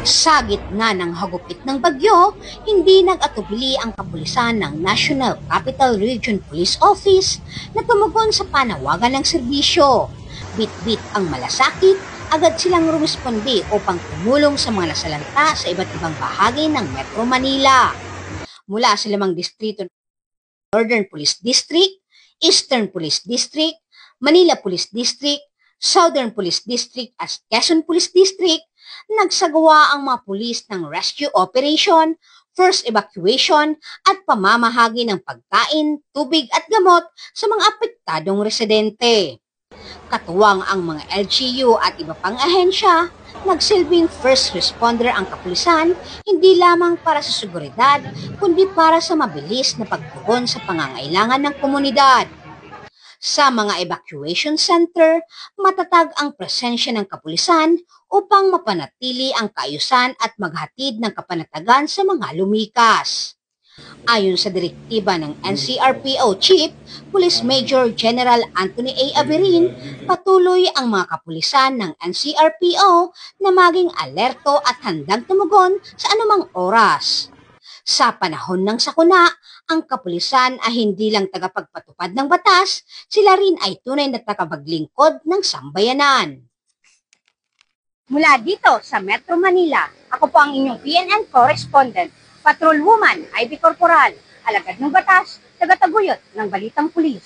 Sa gitna ng hagupit ng bagyo, hindi nag-atubili ang kapulisan ng National Capital Region Police Office na tumugon sa panawagan ng serbisyo. Bit-bit ang malasakit, agad silang rumisponde upang tumulong sa mga nasalanta sa iba't ibang bahagi ng Metro Manila. Mula sa 5 distrito ng Northern Police District, Eastern Police District, Manila Police District, Southern Police District at Quezon Police District, nagsagawa ang mga pulis ng rescue operation, first evacuation at pamamahagi ng pagkain, tubig at gamot sa mga apektadong residente. Katuwang ang mga LGU at iba pang ahensya, nagsilbing first responder ang kapulisan hindi lamang para sa seguridad kundi para sa mabilis na pagtugon sa pangangailangan ng komunidad. Sa mga evacuation center, matatag ang presensya ng kapulisan upang mapanatili ang kaayusan at maghatid ng kapanatagan sa mga lumikas. Ayon sa direktiba ng NCRPO Chief, Police Major General Anthony A. Averin, patuloy ang mga kapulisan ng NCRPO na maging alerto at handang tumugon sa anumang oras. Sa panahon ng sakuna, ang kapulisan ay hindi lang tagapagpatupad ng batas, sila rin ay tunay na tagapaglingkod ng sambayanan. Mula dito sa Metro Manila, ako po ang inyong PNN correspondent, Patrolwoman Ivy Corporal, alagad ng batas, tagataguyod ng Balitang Pulis.